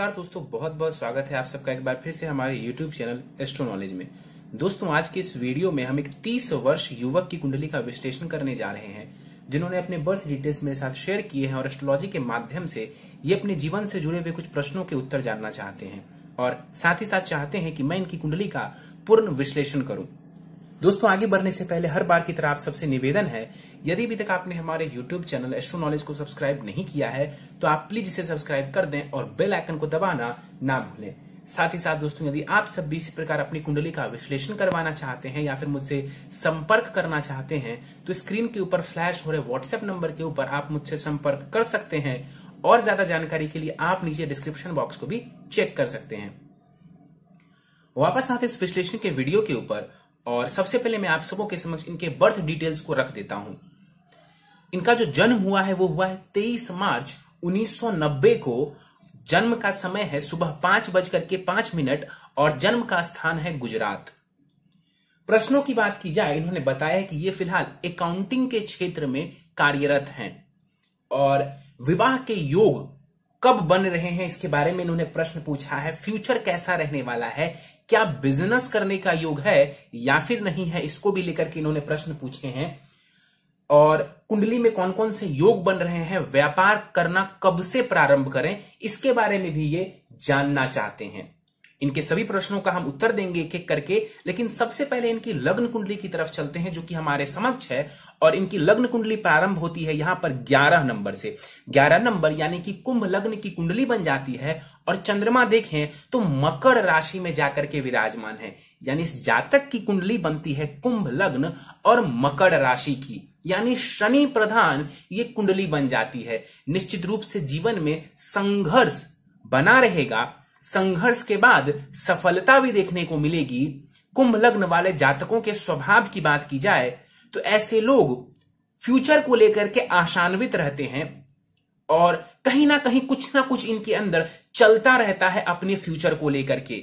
नमस्कार दोस्तों, बहुत बहुत स्वागत है आप सबका एक बार फिर से हमारे YouTube चैनल एस्ट्रो नॉलेज में। दोस्तों, आज के इस वीडियो में हम एक 30 वर्ष युवक की कुंडली का विश्लेषण करने जा रहे हैं, जिन्होंने अपने बर्थ डिटेल्स मेरे साथ शेयर किए हैं और एस्ट्रोलॉजी के माध्यम से ये अपने जीवन से जुड़े हुए कुछ प्रश्नों के उत्तर जानना चाहते हैं और साथ ही साथ चाहते हैं कि मैं इनकी कुंडली का पूर्ण विश्लेषण करूं। दोस्तों, आगे बढ़ने से पहले हर बार की तरह आप सबसे निवेदन है, यदि अभी तक आपने हमारे YouTube चैनल एस्ट्रो नॉलेज को सब्सक्राइब नहीं किया है तो आप प्लीज इसे सब्सक्राइब कर दें और बेल आइकन को दबाना ना भूलें। साथ ही साथ दोस्तों, यदि आप सब भी इस प्रकार अपनी कुंडली का विश्लेषण करवाना चाहते हैं या फिर मुझसे संपर्क करना चाहते हैं तो स्क्रीन के ऊपर फ्लैश हो रहे व्हाट्सएप नंबर के ऊपर आप मुझसे संपर्क कर सकते हैं और ज्यादा जानकारी के लिए आप नीचे डिस्क्रिप्शन बॉक्स को भी चेक कर सकते हैं। वापस आप इस विश्लेषण के वीडियो के ऊपर, और सबसे पहले मैं आप सबों के समक्ष इनके बर्थ डिटेल्स को रख देता हूं। इनका जो जन्म हुआ है वो हुआ है 23 मार्च 1990 को। जन्म का समय है सुबह 5:05 और जन्म का स्थान है गुजरात। प्रश्नों की बात की जाए, इन्होंने बताया कि ये फिलहाल अकाउंटिंग के क्षेत्र में कार्यरत हैं और विवाह के योग कब बन रहे हैं इसके बारे में इन्होंने प्रश्न पूछा है। फ्यूचर कैसा रहने वाला है, क्या बिजनेस करने का योग है या फिर नहीं है, इसको भी लेकर के इन्होंने प्रश्न पूछे हैं। और कुंडली में कौन कौन से योग बन रहे हैं, व्यापार करना कब से प्रारंभ करें, इसके बारे में भी ये जानना चाहते हैं। इनके सभी प्रश्नों का हम उत्तर देंगे एक एक करके, लेकिन सबसे पहले इनकी लग्न कुंडली की तरफ चलते हैं जो कि हमारे समक्ष है। और इनकी लग्न कुंडली प्रारंभ होती है यहां पर 11 नंबर से। 11 नंबर यानी कि कुंभ लग्न की कुंडली बन जाती है और चंद्रमा देखें तो मकर राशि में जाकर के विराजमान है। यानी इस जातक की कुंडली बनती है कुंभ लग्न और मकर राशि की, यानी शनि प्रधान ये कुंडली बन जाती है। निश्चित रूप से जीवन में संघर्ष बना रहेगा, संघर्ष के बाद सफलता भी देखने को मिलेगी। कुंभ लग्न वाले जातकों के स्वभाव की बात की जाए तो ऐसे लोग फ्यूचर को लेकर के आशान्वित रहते हैं और कहीं ना कुछ इनके अंदर चलता रहता है अपने फ्यूचर को लेकर के।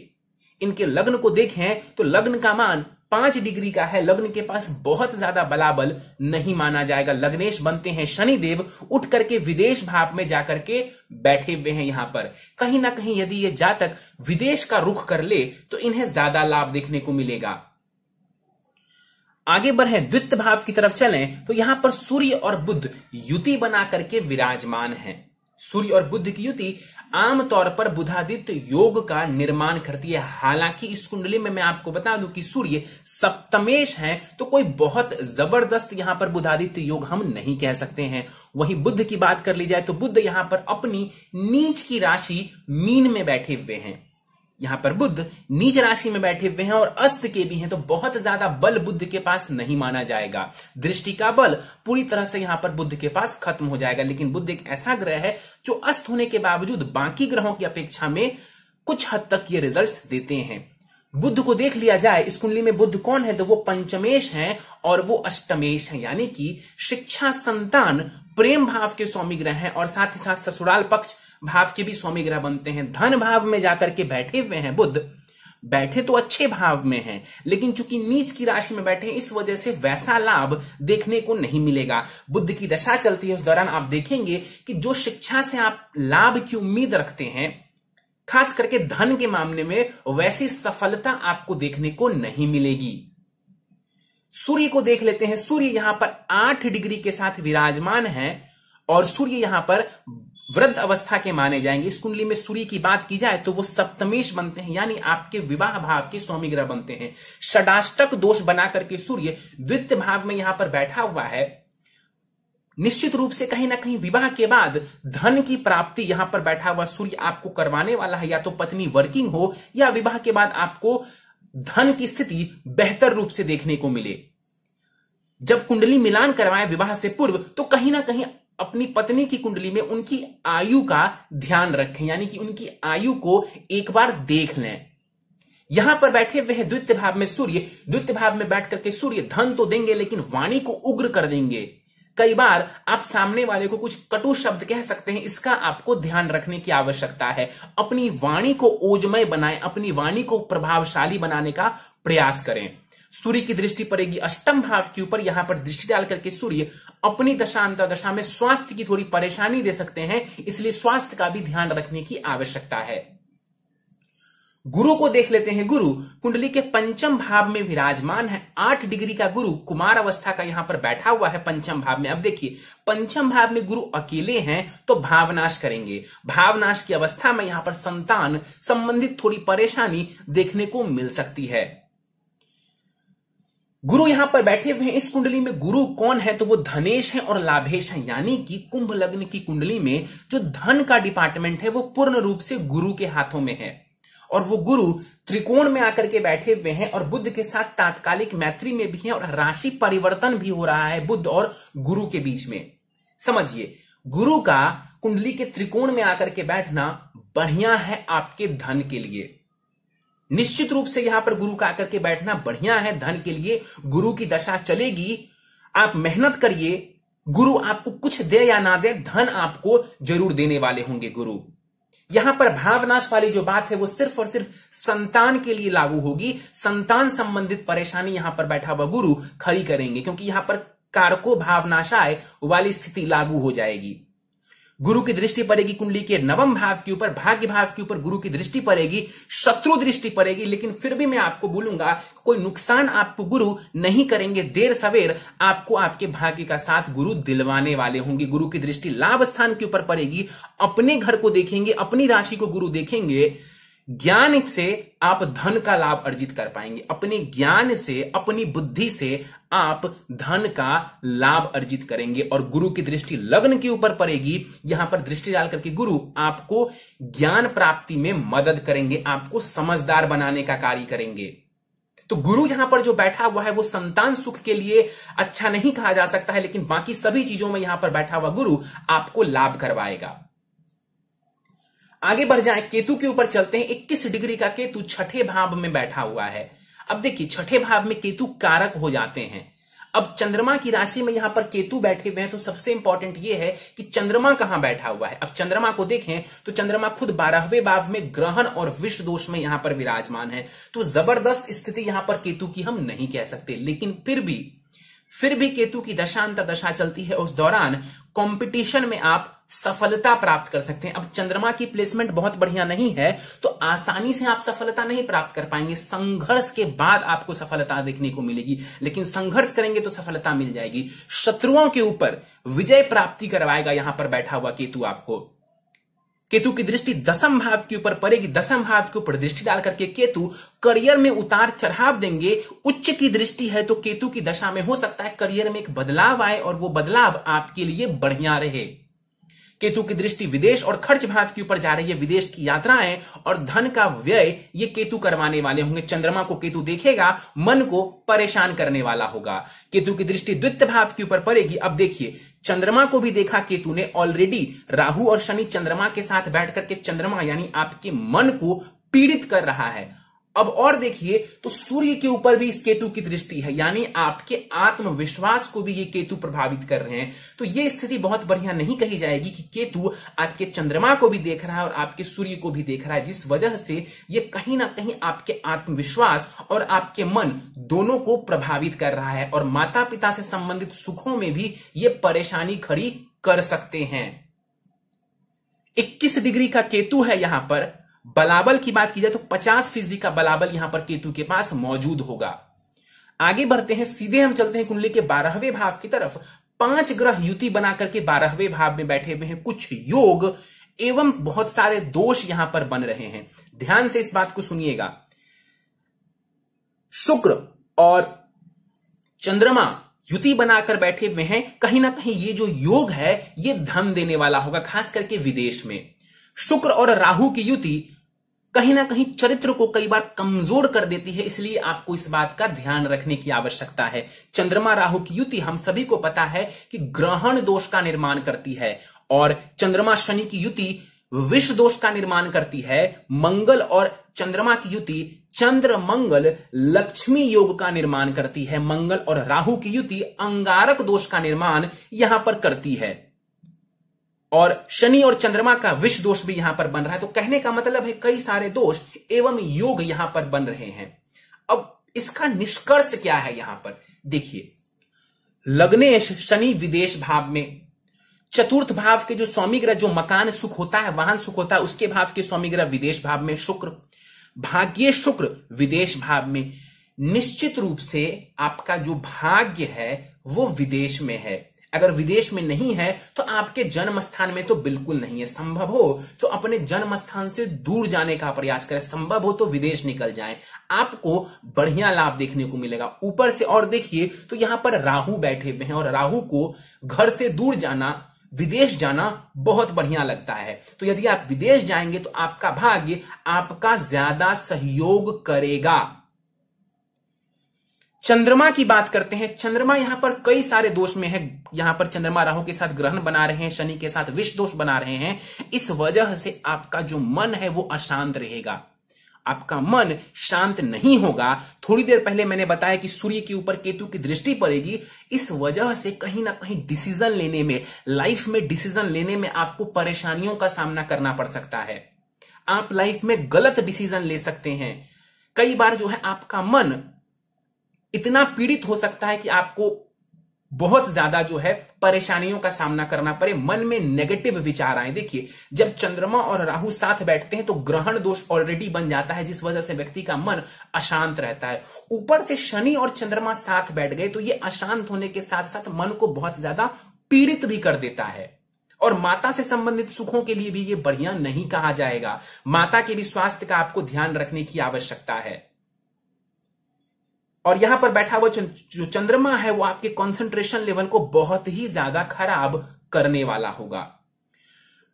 इनके लग्न को देखें तो लग्न का मान 5 डिग्री का है। लग्न के पास बहुत ज्यादा बलाबल नहीं माना जाएगा। लग्नेश बनते हैं शनिदेव, उठ करके विदेश भाव में जाकर के बैठे हुए हैं। यहां पर कहीं ना कहीं यदि ये जातक विदेश का रुख कर ले तो इन्हें ज्यादा लाभ देखने को मिलेगा। आगे बढ़े, द्वितीय भाव की तरफ चलें तो यहां पर सूर्य और बुध युति बना करके विराजमान है। सूर्य और बुध की युति आमतौर पर बुधादित्य योग का निर्माण करती है। हालांकि इस कुंडली में मैं आपको बता दूं कि सूर्य सप्तमेश है तो कोई बहुत जबरदस्त यहां पर बुधादित्य योग हम नहीं कह सकते हैं। वहीं बुध की बात कर ली जाए तो बुध यहां पर अपनी नीच की राशि मीन में बैठे हुए हैं। यहां पर बुध नीच राशि में बैठे हुए हैं और अस्त के भी हैं, तो बहुत ज्यादा बल बुध के पास नहीं माना जाएगा। दृष्टि का बल पूरी तरह से यहां पर बुध के पास खत्म हो जाएगा। लेकिन बुध एक ऐसा ग्रह है जो अस्त होने के बावजूद बाकी ग्रहों की अपेक्षा में कुछ हद तक ये रिजल्ट्स देते हैं। बुध को देख लिया जाए, इस कुंडली में बुध कौन है तो वो पंचमेश है और वो अष्टमेश है, यानी कि शिक्षा, संतान, प्रेम भाव के स्वामी ग्रह हैं और साथ ही साथ ससुराल पक्ष भाव के भी स्वामी ग्रह बनते हैं। धन भाव में जाकर के बैठे हुए हैं बुध। बैठे तो अच्छे भाव में हैं, लेकिन चूंकि नीच की राशि में बैठे हैं इस वजह से वैसा लाभ देखने को नहीं मिलेगा। बुध की दशा चलती है, उस दौरान आप देखेंगे कि जो शिक्षा से आप लाभ की उम्मीद रखते हैं, खास करके धन के मामले में, वैसी सफलता आपको देखने को नहीं मिलेगी। सूर्य को देख लेते हैं। सूर्य यहां पर 8 डिग्री के साथ विराजमान है और सूर्य यहां पर वृद्ध अवस्था के माने जाएंगे। इस कुंडली में सूर्य की बात की जाए तो वो सप्तमेश बनते हैं, यानी आपके विवाह भाव के स्वामी ग्रह बनते हैं। षडाष्टक दोष बना करके सूर्य द्वितीय भाव में यहां पर बैठा हुआ है। निश्चित रूप से कहीं ना कहीं विवाह के बाद धन की प्राप्ति यहां पर बैठा हुआ सूर्य आपको करवाने वाला है। या तो पत्नी वर्किंग हो या विवाह के बाद आपको धन की स्थिति बेहतर रूप से देखने को मिले। जब कुंडली मिलान करवाएं विवाह से पूर्व तो कहीं ना कहीं अपनी पत्नी की कुंडली में उनकी आयु का ध्यान रखें, यानी कि उनकी आयु को एक बार देख लें। यहां पर बैठे हुए हैं द्वितीय भाव में सूर्य। द्वितीय भाव में बैठ करके सूर्य धन तो देंगे लेकिन वाणी को उग्र कर देंगे। कई बार आप सामने वाले को कुछ कटु शब्द कह सकते हैं, इसका आपको ध्यान रखने की आवश्यकता है। अपनी वाणी को ओजमय बनाएं, अपनी वाणी को प्रभावशाली बनाने का प्रयास करें। सूर्य की दृष्टि पड़ेगी अष्टम भाव के ऊपर। यहां पर दृष्टि डाल करके सूर्य अपनी दशा अंतर्दशा में स्वास्थ्य की थोड़ी परेशानी दे सकते हैं, इसलिए स्वास्थ्य का भी ध्यान रखने की आवश्यकता है। गुरु को देख लेते हैं। गुरु कुंडली के पंचम भाव में विराजमान है। 8 डिग्री का गुरु कुमार अवस्था का यहां पर बैठा हुआ है पंचम भाव में। अब देखिए, पंचम भाव में गुरु अकेले हैं तो भावनाश करेंगे। भावनाश की अवस्था में यहां पर संतान संबंधित थोड़ी परेशानी देखने को मिल सकती है। गुरु यहां पर बैठे हुए हैं। इस कुंडली में गुरु कौन है? तो वो धनेश है और लाभेश है, यानी कि कुंभ लग्न की कुंडली में जो धन का डिपार्टमेंट है वो पूर्ण रूप से गुरु के हाथों में है। और वो गुरु त्रिकोण में आकर के बैठे हुए हैं और बुध के साथ तात्कालिक मैत्री में भी हैं और राशि परिवर्तन भी हो रहा है बुध और गुरु के बीच में। समझिए, गुरु का कुंडली के त्रिकोण में आकर के बैठना बढ़िया है आपके धन के लिए। निश्चित रूप से यहां पर गुरु का आकर के बैठना बढ़िया है धन के लिए। गुरु की दशा चलेगी, आप मेहनत करिए, गुरु आपको कुछ दे या ना दे, धन आपको जरूर देने वाले होंगे गुरु। यहां पर भावनाश वाली जो बात है वो सिर्फ और सिर्फ संतान के लिए लागू होगी। संतान संबंधित परेशानी यहां पर बैठा हुआ गुरु खड़ी करेंगे, क्योंकि यहां पर कारको भावनाशाय वाली स्थिति लागू हो जाएगी। गुरु की दृष्टि पड़ेगी कुंडली के नवम भाव के ऊपर, भाग्य भाव के ऊपर गुरु की दृष्टि पड़ेगी, शत्रु दृष्टि पड़ेगी, लेकिन फिर भी मैं आपको बोलूंगा कोई नुकसान आपको गुरु नहीं करेंगे। देर सवेर आपको आपके भाग्य का साथ गुरु दिलवाने वाले होंगे। गुरु की दृष्टि लाभ स्थान के ऊपर पड़ेगी, अपने घर को देखेंगे, अपनी राशि को गुरु देखेंगे। ज्ञान से आप धन का लाभ अर्जित कर पाएंगे। अपने ज्ञान से, अपनी बुद्धि से आप धन का लाभ अर्जित करेंगे। और गुरु की दृष्टि लग्न के ऊपर पड़ेगी। यहां पर दृष्टि डाल करके गुरु आपको ज्ञान प्राप्ति में मदद करेंगे, आपको समझदार बनाने का कार्य करेंगे। तो गुरु यहां पर जो बैठा हुआ है वो संतान सुख के लिए अच्छा नहीं कहा जा सकता है, लेकिन बाकी सभी चीजों में यहां पर बैठा हुआ गुरु आपको लाभ करवाएगा। आगे बढ़ जाएं, केतु के ऊपर चलते हैं। 21 डिग्री का केतु छठे भाव में बैठा हुआ है। अब देखिए, छठे भाव में केतु कारक हो जाते हैं। अब चंद्रमा की राशि में यहां पर केतु बैठे हुए हैं, तो सबसे इंपॉर्टेंट यह है कि चंद्रमा कहां बैठा हुआ है। अब चंद्रमा को देखें तो चंद्रमा खुद 12वें भाव में ग्रहण और विष दोष में यहां पर विराजमान है। तो जबरदस्त स्थिति यहां पर केतु की हम नहीं कह सकते, लेकिन फिर भी केतु की दशांतर दशा चलती है। उस दौरान कंपटीशन में आप सफलता प्राप्त कर सकते हैं। अब चंद्रमा की प्लेसमेंट बहुत बढ़िया नहीं है तो आसानी से आप सफलता नहीं प्राप्त कर पाएंगे। संघर्ष के बाद आपको सफलता देखने को मिलेगी, लेकिन संघर्ष करेंगे तो सफलता मिल जाएगी। शत्रुओं के ऊपर विजय प्राप्ति करवाएगा यहां पर बैठा हुआ केतु आपको। केतु की दृष्टि दसम भाव के ऊपर पड़ेगी। दसम भाव के ऊपर दृष्टि डाल करके केतु करियर में उतार चढ़ाव देंगे। उच्च की दृष्टि है तो केतु की दशा में हो सकता है करियर में एक बदलाव आए और वो बदलाव आपके लिए बढ़िया रहे। केतु की दृष्टि विदेश और खर्च भाव के ऊपर जा रही है। विदेश की यात्राएं और धन का व्यय ये केतु करवाने वाले होंगे। चंद्रमा को केतु देखेगा, मन को परेशान करने वाला होगा। केतु की दृष्टि द्वितीय भाव के ऊपर पड़ेगी। अब देखिए, चंद्रमा को भी देखा केतु ने ऑलरेडी। राहु और शनि चंद्रमा के साथ बैठ करके चंद्रमा यानी आपके मन को पीड़ित कर रहा है। अब और देखिए तो सूर्य के ऊपर भी इस केतु की दृष्टि है, यानी आपके आत्मविश्वास को भी ये केतु प्रभावित कर रहे हैं। तो ये स्थिति बहुत बढ़िया नहीं कही जाएगी कि केतु आपके चंद्रमा को भी देख रहा है और आपके सूर्य को भी देख रहा है, जिस वजह से ये कहीं ना कहीं आपके आत्मविश्वास और आपके मन दोनों को प्रभावित कर रहा है और माता पिता से संबंधित सुखों में भी ये परेशानी खड़ी कर सकते हैं। 21 डिग्री का केतु है यहां पर। बलाबल की बात की जाए तो 50% का बलाबल यहां पर केतु के पास मौजूद होगा। आगे बढ़ते हैं, सीधे हम चलते हैं कुंडली के 12वें भाव की तरफ। 5 ग्रह युति बनाकर के 12वें भाव में बैठे हुए हैं। कुछ योग एवं बहुत सारे दोष यहां पर बन रहे हैं। ध्यान से इस बात को सुनिएगा। शुक्र और चंद्रमा युति बनाकर बैठे हुए हैं। कहीं ना कहीं ये जो योग है ये धन देने वाला होगा, खास करके विदेश में। शुक्र और राहु की युति कहीं ना कहीं चरित्र को कई बार कमजोर कर देती है, इसलिए आपको इस बात का ध्यान रखने की आवश्यकता है। चंद्रमा राहु की युति हम सभी को पता है कि ग्रहण दोष का निर्माण करती है और चंद्रमा शनि की युति विष दोष का निर्माण करती है। मंगल और चंद्रमा की युति चंद्र मंगल लक्ष्मी योग का निर्माण करती है। मंगल और राहु की युति अंगारक दोष का निर्माण यहां पर करती है और शनि और चंद्रमा का विष दोष भी यहां पर बन रहा है। तो कहने का मतलब है कई सारे दोष एवं योग यहां पर बन रहे हैं। अब इसका निष्कर्ष क्या है यहां पर देखिए, लग्नेश शनि विदेश भाव में, चतुर्थ भाव के जो स्वामी ग्रह, जो मकान सुख होता है, वाहन सुख होता है, उसके भाव के स्वामी ग्रह विदेश भाव में शुक्र, भाग्य शुक्र विदेश भाव में, निश्चित रूप से आपका जो भाग्य है वो विदेश में है। अगर विदेश में नहीं है तो आपके जन्म स्थान में तो बिल्कुल नहीं है। संभव हो तो अपने जन्म स्थान से दूर जाने का प्रयास करें, संभव हो तो विदेश निकल जाएं, आपको बढ़िया लाभ देखने को मिलेगा। ऊपर से और देखिए तो यहां पर राहु बैठे हुए हैं और राहु को घर से दूर जाना, विदेश जाना बहुत बढ़िया लगता है। तो यदि आप विदेश जाएंगे तो आपका भाग्य आपका ज्यादा सहयोग करेगा। चंद्रमा की बात करते हैं। चंद्रमा यहां पर कई सारे दोष में है। यहां पर चंद्रमा राहु के साथ ग्रहण बना रहे हैं, शनि के साथ विष दोष बना रहे हैं। इस वजह से आपका जो मन है वो अशांत रहेगा, आपका मन शांत नहीं होगा। थोड़ी देर पहले मैंने बताया कि सूर्य के ऊपर केतु की दृष्टि पड़ेगी, इस वजह से कहीं ना कहीं डिसीजन लेने में, लाइफ में डिसीजन लेने में आपको परेशानियों का सामना करना पड़ सकता है। आप लाइफ में गलत डिसीजन ले सकते हैं। कई बार जो है आपका मन इतना पीड़ित हो सकता है कि आपको बहुत ज्यादा जो है परेशानियों का सामना करना पड़े, मन में नेगेटिव विचार आए। देखिए, जब चंद्रमा और राहु साथ बैठते हैं तो ग्रहण दोष ऑलरेडी बन जाता है, जिस वजह से व्यक्ति का मन अशांत रहता है। ऊपर से शनि और चंद्रमा साथ बैठ गए तो ये अशांत होने के साथ साथ मन को बहुत ज्यादा पीड़ित भी कर देता है। और माता से संबंधित सुखों के लिए भी ये बढ़िया नहीं कहा जाएगा। माता के भी स्वास्थ्य का आपको ध्यान रखने की आवश्यकता है। और यहां पर बैठा हुआ जो चंद्रमा है वो आपके कंसंट्रेशन लेवल को बहुत ही ज्यादा खराब करने वाला होगा।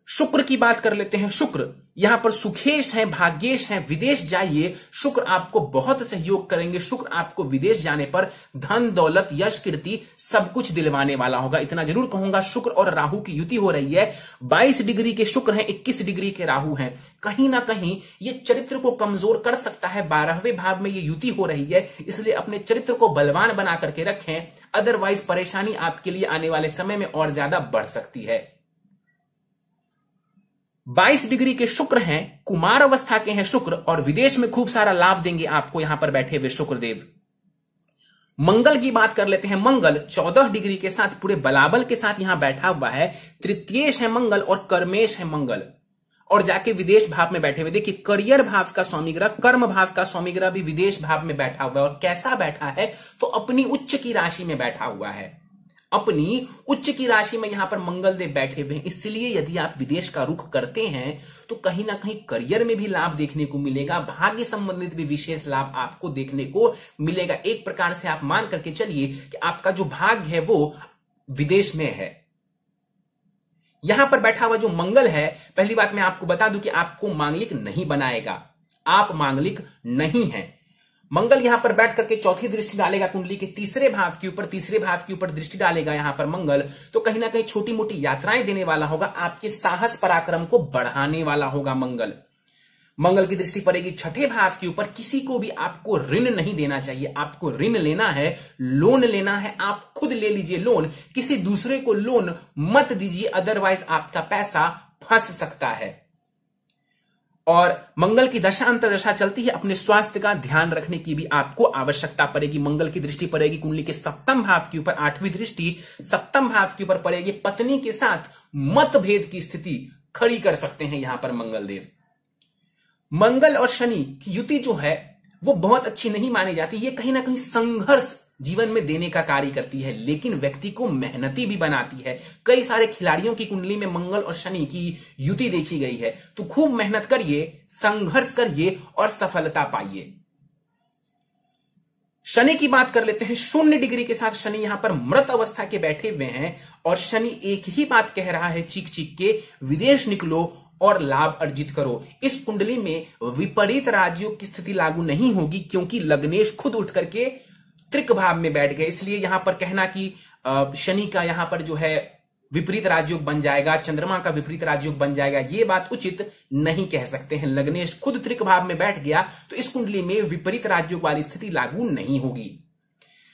शुक्र की बात कर लेते हैं। शुक्र यहां पर सुखेश है, भाग्येश है, विदेश जाइए, शुक्र आपको बहुत सहयोग करेंगे। शुक्र आपको विदेश जाने पर धन, दौलत, यश, कीर्ति सब कुछ दिलवाने वाला होगा। इतना जरूर कहूंगा, शुक्र और राहु की युति हो रही है। 22 डिग्री के शुक्र हैं, 21 डिग्री के राहु हैं। कहीं ना कहीं ये चरित्र को कमजोर कर सकता है। 12वें भाव में ये युति हो रही है, इसलिए अपने चरित्र को बलवान बना करके रखें, अदरवाइज परेशानी आपके लिए आने वाले समय में और ज्यादा बढ़ सकती है। 22 डिग्री के शुक्र हैं, कुमार अवस्था के हैं शुक्र, और विदेश में खूब सारा लाभ देंगे आपको यहां पर बैठे हुए शुक्रदेव। मंगल की बात कर लेते हैं। मंगल 14 डिग्री के साथ पूरे बलाबल के साथ यहां बैठा हुआ है। तृतीयेश है मंगल और कर्मेश है मंगल, और जाके विदेश भाव में बैठे हुए। देखिए, करियर भाव का स्वामी ग्रह, कर्म भाव का स्वामी ग्रह भी विदेश भाव में बैठा हुआ है। और कैसा बैठा है तो अपनी उच्च की राशि में बैठा हुआ है। अपनी उच्च की राशि में यहां पर मंगल देव बैठे हुए हैं। इसलिए यदि आप विदेश का रुख करते हैं तो कहीं ना कहीं करियर में भी लाभ देखने को मिलेगा, भाग्य संबंधित भी विशेष लाभ आपको देखने को मिलेगा। एक प्रकार से आप मान करके चलिए कि आपका जो भाग्य है वो विदेश में है। यहां पर बैठा हुआ जो मंगल है, पहली बात मैं आपको बता दूं कि आपको मांगलिक नहीं बनाएगा, आप मांगलिक नहीं हैं। मंगल यहां पर बैठ करके चौथी दृष्टि डालेगा कुंडली के तीसरे भाव के ऊपर दृष्टि डालेगा यहां पर मंगल, तो कहीं ना कहीं छोटी मोटी यात्राएं देने वाला होगा, आपके साहस पराक्रम को बढ़ाने वाला होगा मंगल। मंगल की दृष्टि पड़ेगी छठे भाव के ऊपर। किसी को भी आपको ऋण नहीं देना चाहिए। आपको ऋण लेना है, लोन लेना है, आप खुद ले लीजिए लोन, किसी दूसरे को लोन मत दीजिए, अदरवाइज आपका पैसा फंस सकता है। और मंगल की दशा अंतर्दशा चलती है, अपने स्वास्थ्य का ध्यान रखने की भी आपको आवश्यकता पड़ेगी। मंगल की दृष्टि पड़ेगी कुंडली के सप्तम भाव के ऊपर, 8वीं दृष्टि सप्तम भाव के ऊपर पड़ेगी। पत्नी के साथ मतभेद की स्थिति खड़ी कर सकते हैं यहां पर मंगल देव। मंगल और शनि की युति जो है वो बहुत अच्छी नहीं मानी जाती। ये कहीं ना कहीं संघर्ष जीवन में देने का कार्य करती है, लेकिन व्यक्ति को मेहनती भी बनाती है। कई सारे खिलाड़ियों की कुंडली में मंगल और शनि की युति देखी गई है। तो खूब मेहनत करिए, संघर्ष करिए और सफलता पाइए। शनि की बात कर लेते हैं। 0 डिग्री के साथ शनि यहां पर मृत अवस्था के बैठे हुए हैं, और शनि एक ही बात कह रहा है चीख चीख के, विदेश निकलो और लाभ अर्जित करो। इस कुंडली में विपरीत राजयोग की स्थिति लागू नहीं होगी, क्योंकि लग्नेश खुद उठ करके त्रिक भाव में बैठ गए। इसलिए यहां पर कहना कि शनि का यहां पर जो है विपरीत राजयोग बन जाएगा, चंद्रमा का विपरीत राजयोग बन जाएगा, ये बात उचित नहीं कह सकते हैं। लग्नेश खुद त्रिक भाव में बैठ गया तो इस कुंडली में विपरीत राजयोग वाली स्थिति लागू नहीं होगी।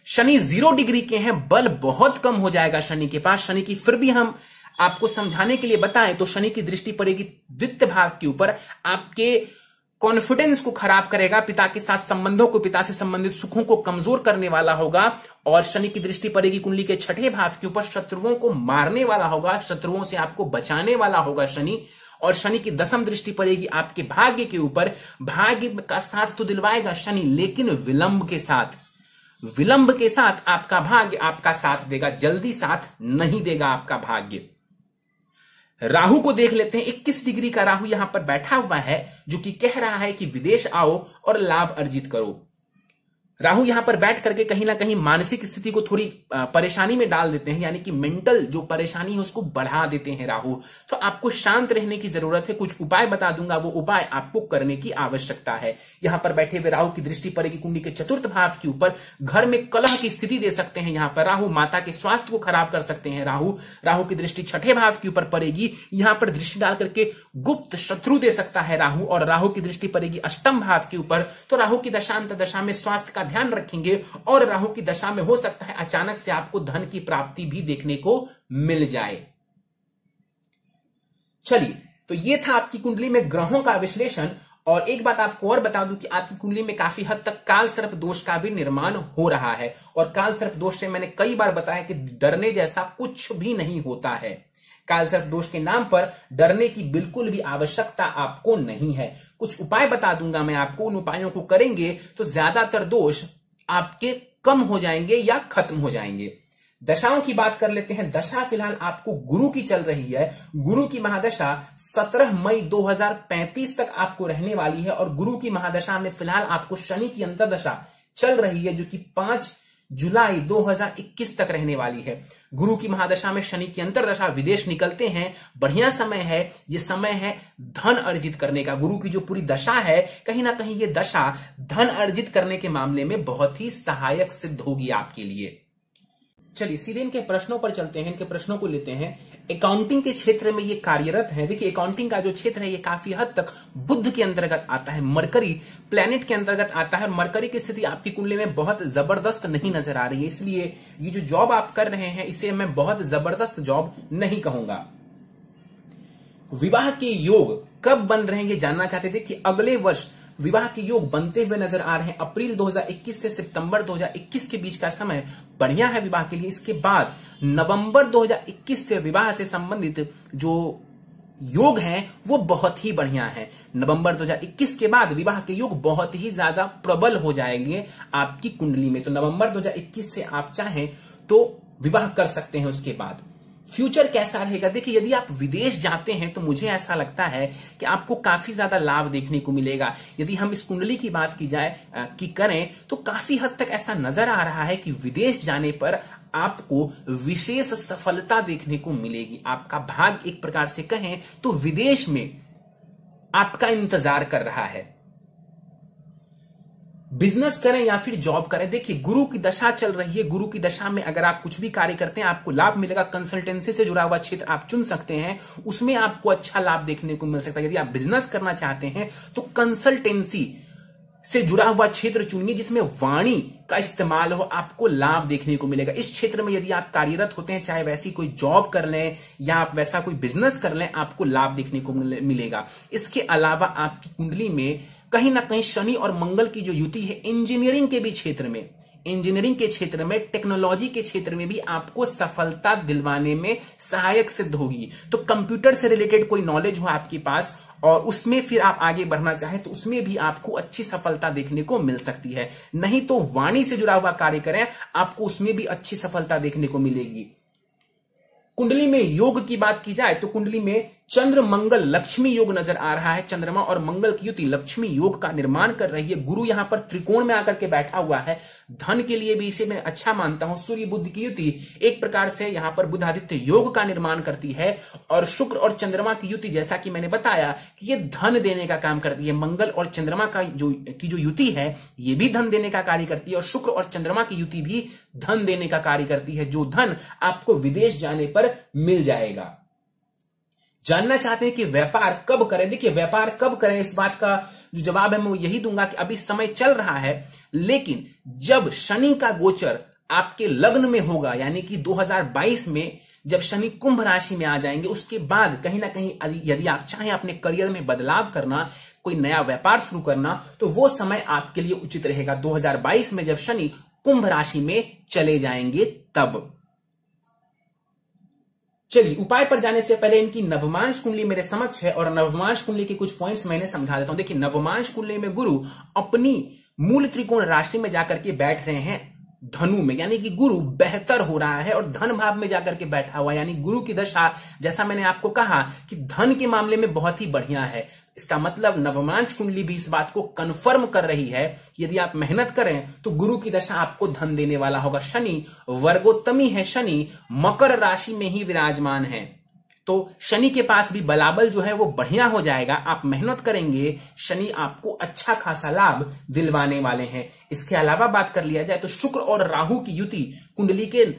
शनि 0 डिग्री के हैं, बल बहुत कम हो जाएगा शनि के पास। शनि की फिर भी हम आपको समझाने के लिए बताएं तो शनि की दृष्टि पड़ेगी द्वितीय भाव के ऊपर, आपके कॉन्फिडेंस को खराब करेगा, पिता के साथ संबंधों को, पिता से संबंधित सुखों को कमजोर करने वाला होगा। और शनि की दृष्टि पड़ेगी कुंडली के छठे भाव के ऊपर, शत्रुओं को मारने वाला होगा, शत्रुओं से आपको बचाने वाला होगा शनि। और शनि की दसम दृष्टि पड़ेगी आपके भाग्य के ऊपर, भाग्य का साथ तो दिलवाएगा शनि, लेकिन विलंब के साथ, विलंब के साथ आपका भाग्य आपका साथ देगा, जल्दी साथ नहीं देगा आपका भाग्य। राहु को देख लेते हैं। 21 डिग्री का राहु यहां पर बैठा हुआ है, जो कि कह रहा है कि विदेश आओ और लाभ अर्जित करो। राहु यहां पर बैठ करके कहीं ना कहीं मानसिक स्थिति को थोड़ी परेशानी में डाल देते हैं, यानी कि मेंटल जो परेशानी है उसको बढ़ा देते हैं राहु। तो आपको शांत रहने की जरूरत है। कुछ उपाय बता दूंगा, वो उपाय आपको करने की आवश्यकता है। यहां पर बैठे हुए राहु की दृष्टि पड़ेगी कुंडली के चतुर्थ भाव के ऊपर, घर में कलह की स्थिति दे सकते हैं यहां पर राहु, माता के स्वास्थ्य को खराब कर सकते हैं राहु। राहु की दृष्टि छठे भाव के ऊपर पड़ेगी, यहां पर दृष्टि डाल करके गुप्त शत्रु दे सकता है राहु। और राहु की दृष्टि पड़ेगी अष्टम भाव के ऊपर, तो राहु की दशांत दशा में स्वास्थ्य का ध्यान रखेंगे। और राहु की दशा में हो सकता है अचानक से आपको धन की प्राप्ति भी देखने को मिल जाए। चलिए, तो ये था आपकी कुंडली में ग्रहों का विश्लेषण। और एक बात आपको और बता दूं कि आपकी कुंडली में काफी हद तक काल सर्प दोष का भी निर्माण हो रहा है। और काल सर्प दोष से मैंने कई बार बताया कि डरने जैसा कुछ भी नहीं होता है। काल सर्प दोष के नाम पर डरने की बिल्कुल भी आवश्यकता आपको नहीं है। कुछ उपाय बता दूंगा मैं आपको, उन उपायों को करेंगे तो ज्यादातर दोष आपके कम हो जाएंगे या खत्म हो जाएंगे। दशाओं की बात कर लेते हैं। दशा फिलहाल आपको गुरु की चल रही है। गुरु की महादशा 17 मई 2035 तक आपको रहने वाली है। और गुरु की महादशा में फिलहाल आपको शनि की अंतर्दशा चल रही है, जो कि 5 जुलाई 2021 तक रहने वाली है। गुरु की महादशा में शनि की अंतर्दशा, विदेश निकलते हैं, बढ़िया समय है। ये समय है धन अर्जित करने का। गुरु की जो पूरी दशा है, कहीं ना कहीं ये दशा धन अर्जित करने के मामले में बहुत ही सहायक सिद्ध होगी आपके लिए। चलिए सीधे इनके प्रश्नों पर चलते हैं, इनके प्रश्नों को लेते हैं। अकाउंटिंग के क्षेत्र में ये कार्यरत है। देखिए, अकाउंटिंग का जो क्षेत्र है ये काफी हद तक बुध के अंतर्गत आता है, मरकरी प्लेनेट के अंतर्गत आता है। और मरकरी की स्थिति आपकी कुंडली में बहुत जबरदस्त नहीं नजर आ रही है, इसलिए ये जो जॉब आप कर रहे हैं इसे मैं बहुत जबरदस्त जॉब नहीं कहूंगा। विवाह के योग कब बन रहे हैं ये जानना चाहते थे कि अगले वर्ष विवाह के योग बनते हुए नजर आ रहे हैं। अप्रैल 2021 से सितंबर 2021 के बीच का समय बढ़िया है विवाह के लिए। इसके बाद नवंबर 2021 से विवाह से संबंधित जो योग हैं वो बहुत ही बढ़िया है। नवंबर 2021 के बाद विवाह के योग बहुत ही ज्यादा प्रबल हो जाएंगे आपकी कुंडली में। तो नवंबर 2021 से आप चाहें तो विवाह कर सकते हैं। उसके बाद फ्यूचर कैसा रहेगा? देखिए, यदि आप विदेश जाते हैं तो मुझे ऐसा लगता है कि आपको काफी ज्यादा लाभ देखने को मिलेगा। यदि हम इस कुंडली की बात की करें तो काफी हद तक ऐसा नजर आ रहा है कि विदेश जाने पर आपको विशेष सफलता देखने को मिलेगी। आपका भाग्य एक प्रकार से कहें तो विदेश में आपका इंतजार कर रहा है। बिजनेस करें या फिर जॉब करें, देखिए गुरु की दशा चल रही है। गुरु की दशा में अगर आप कुछ भी कार्य करते हैं आपको लाभ मिलेगा। कंसल्टेंसी से जुड़ा हुआ क्षेत्र आप चुन सकते हैं, उसमें आपको अच्छा लाभ देखने को मिल सकता है। यदि आप बिजनेस करना चाहते हैं तो कंसल्टेंसी से जुड़ा हुआ क्षेत्र चुनिए जिसमें वाणी का इस्तेमाल हो, आपको लाभ देखने को मिलेगा। इस क्षेत्र में यदि आप कार्यरत होते हैं, चाहे वैसी कोई जॉब कर लें या आप वैसा कोई बिजनेस कर लें, आपको लाभ देखने को मिलेगा। इसके अलावा आपकी कुंडली में कहीं ना कहीं शनि और मंगल की जो युति है, इंजीनियरिंग के भी क्षेत्र में, इंजीनियरिंग के क्षेत्र में, टेक्नोलॉजी के क्षेत्र में भी आपको सफलता दिलवाने में सहायक सिद्ध होगी। तो कंप्यूटर से रिलेटेड कोई नॉलेज हो आपके पास और उसमें फिर आप आगे बढ़ना चाहें तो उसमें भी आपको अच्छी सफलता देखने को मिल सकती है। नहीं तो वाणी से जुड़ा हुआ कार्य करें, आपको उसमें भी अच्छी सफलता देखने को मिलेगी। कुंडली में योग की बात की जाए तो कुंडली में चंद्र मंगल लक्ष्मी योग नजर आ रहा है। चंद्रमा और मंगल की युति लक्ष्मी योग का निर्माण कर रही है। गुरु यहां पर त्रिकोण में आकर के बैठा हुआ है, धन के लिए भी इसे मैं अच्छा मानता हूं। सूर्य बुध की युति एक प्रकार से यहां पर बुध आदित्य योग का निर्माण करती है। और शुक्र और चंद्रमा की युति, जैसा कि मैंने बताया कि ये धन देने का काम करती है। मंगल और चंद्रमा का जो युति है ये भी धन देने का कार्य करती है। और शुक्र और चंद्रमा की युति भी धन देने का कार्य करती है, जो धन आपको विदेश जाने पर मिल जाएगा। जानना चाहते हैं कि व्यापार कब करें? देखिए, व्यापार कब करें इस बात का जो जवाब है मैं यही दूंगा कि अभी समय चल रहा है, लेकिन जब शनि का गोचर आपके लग्न में होगा, यानी कि 2022 में जब शनि कुंभ राशि में आ जाएंगे उसके बाद कहीं ना कहीं यदि आप चाहें अपने करियर में बदलाव करना, कोई नया व्यापार शुरू करना, तो वो समय आपके लिए उचित रहेगा 2022 में जब शनि कुंभ राशि में चले जाएंगे तब। चलिए उपाय पर जाने से पहले इनकी नवमांश कुंडली मेरे समक्ष है और नवमांश कुंडली के कुछ पॉइंट्स मैंने समझा देता हूं। देखिए नवमांश कुंडली में गुरु अपनी मूल त्रिकोण राशि में जाकर के बैठ रहे हैं धनु में, यानी कि गुरु बेहतर हो रहा है और धन भाव में जाकर के बैठा हुआ, यानी गुरु की दशा जैसा मैंने आपको कहा कि धन के मामले में बहुत ही बढ़िया है। इसका मतलब नवमांश कुंडली भी इस बात को कंफर्म कर रही है कि यदि आप मेहनत करें तो गुरु की दशा आपको धन देने वाला होगा। शनि वर्गोत्तमी है, शनि मकर राशि में ही विराजमान है, तो शनि के पास भी बलाबल जो है वो बढ़िया हो जाएगा। आप मेहनत करेंगे, शनि आपको अच्छा खासा लाभ दिलवाने वाले हैं। इसके अलावा बात कर लिया जाए तो शुक्र और राहु की युति कुंडली के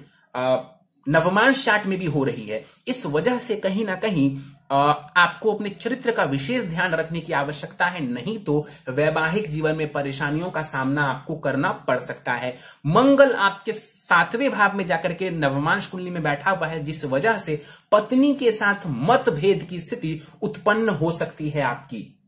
नवमांश चार्ट में भी हो रही है। इस वजह से कहीं ना कहीं आपको अपने चरित्र का विशेष ध्यान रखने की आवश्यकता है, नहीं तो वैवाहिक जीवन में परेशानियों का सामना आपको करना पड़ सकता है। मंगल आपके 7वें भाव में जाकर के नवमांश कुंडली में बैठा हुआ है, जिस वजह से पत्नी के साथ मतभेद की स्थिति उत्पन्न हो सकती है आपकी।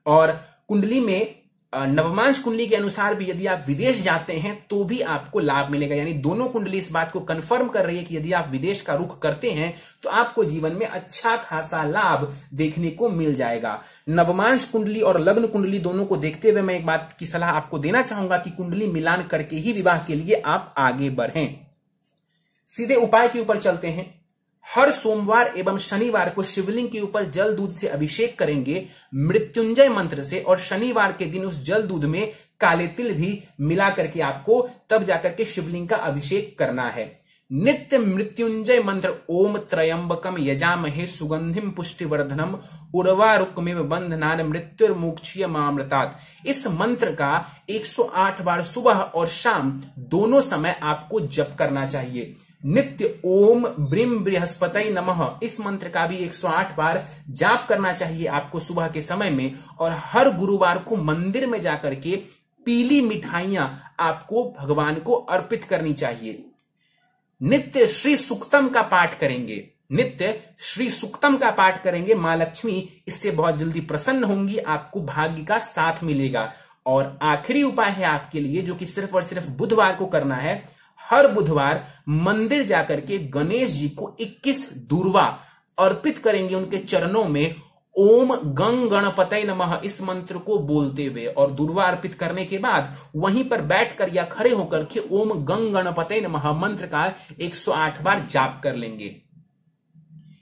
और कुंडली में नवमांश कुंडली के अनुसार भी यदि आप विदेश जाते हैं तो भी आपको लाभ मिलेगा, यानी दोनों कुंडली इस बात को कंफर्म कर रही है कि यदि आप विदेश का रुख करते हैं तो आपको जीवन में अच्छा खासा लाभ देखने को मिल जाएगा। नवमांश कुंडली और लग्न कुंडली दोनों को देखते हुए मैं एक बात की सलाह आपको देना चाहूंगा कि कुंडली मिलान करके ही विवाह के लिए आप आगे बढ़ें। सीधे उपाय के ऊपर चलते हैं। हर सोमवार एवं शनिवार को शिवलिंग के ऊपर जल दूध से अभिषेक करेंगे मृत्युंजय मंत्र से, और शनिवार के दिन उस जल दूध में काले तिल भी मिला करके आपको तब जाकर के शिवलिंग का अभिषेक करना है। नित्य मृत्युंजय मंत्र ओम त्रयंबकम यजामहे सुगंधिम पुष्टिवर्धनम उर्वारुकमिव बंधनान मृत्युर्मुक्षीयमामृतात्। इस मंत्र का 108 बार सुबह और शाम दोनों समय आपको जप करना चाहिए। नित्य ओम ब्रीम बृहस्पति नमः इस मंत्र का भी 108 बार जाप करना चाहिए आपको सुबह के समय में, और हर गुरुवार को मंदिर में जाकर के पीली मिठाइयां आपको भगवान को अर्पित करनी चाहिए। नित्य श्री सूक्तम का पाठ करेंगे, नित्य श्री सूक्तम का पाठ करेंगे। मां लक्ष्मी इससे बहुत जल्दी प्रसन्न होंगी, आपको भाग्य का साथ मिलेगा। और आखिरी उपाय है आपके लिए जो कि सिर्फ और सिर्फ बुधवार को करना है। हर बुधवार मंदिर जाकर के गणेश जी को 21 दूर्वा अर्पित करेंगे उनके चरणों में ओम गंग गणपतये नमः इस मंत्र को बोलते हुए, और दूर्वा अर्पित करने के बाद वहीं पर बैठकर या खड़े होकर के ओम गंग गणपतये नमः मंत्र का 108 बार जाप कर लेंगे।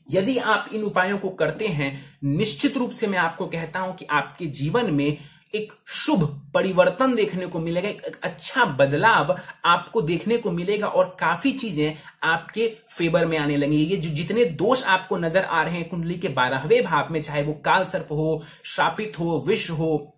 यदि आप इन उपायों को करते हैं, निश्चित रूप से मैं आपको कहता हूं कि आपके जीवन में एक शुभ परिवर्तन देखने को मिलेगा, एक अच्छा बदलाव आपको देखने को मिलेगा और काफी चीजें आपके फेवर में आने लगेंगी। ये जो जितने दोष आपको नजर आ रहे हैं कुंडली के 12वें भाव में, चाहे वो काल सर्प हो, श्रापित हो, विष हो,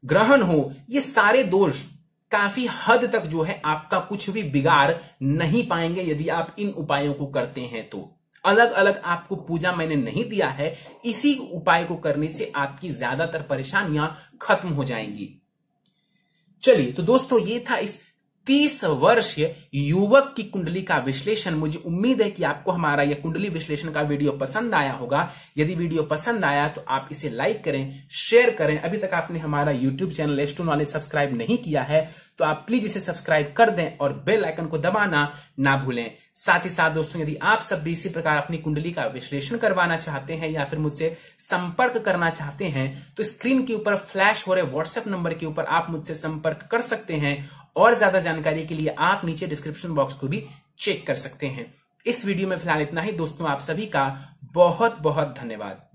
ग्रहण हो, ये सारे दोष काफी हद तक जो है आपका कुछ भी बिगाड़ नहीं पाएंगे यदि आप इन उपायों को करते हैं तो। अलग अलग आपको पूजा मैंने नहीं दिया है, इसी उपाय को करने से आपकी ज्यादातर परेशानियां खत्म हो जाएंगी। चलिए तो दोस्तों ये था इस 30 वर्षीय युवक की कुंडली का विश्लेषण। मुझे उम्मीद है कि आपको हमारा यह कुंडली विश्लेषण का वीडियो पसंद आया होगा। यदि वीडियो पसंद आया तो आप इसे लाइक करें, शेयर करें। अभी तक आपने हमारा YouTube channel astro knowledge subscribe नहीं किया है तो आप प्लीज इसे सब्सक्राइब कर दें और बेल आइकन को दबाना ना भूलें। साथ ही साथ दोस्तों यदि आप सब भी इसी प्रकार अपनी कुंडली का विश्लेषण करवाना चाहते हैं या फिर मुझसे संपर्क करना चाहते हैं तो स्क्रीन के ऊपर फ्लैश हो रहे व्हाट्सएप नंबर के ऊपर आप मुझसे संपर्क कर सकते हैं, और ज्यादा जानकारी के लिए आप नीचे डिस्क्रिप्शन बॉक्स को भी चेक कर सकते हैं। इस वीडियो में फिलहाल इतना ही दोस्तों, आप सभी का बहुत बहुत धन्यवाद।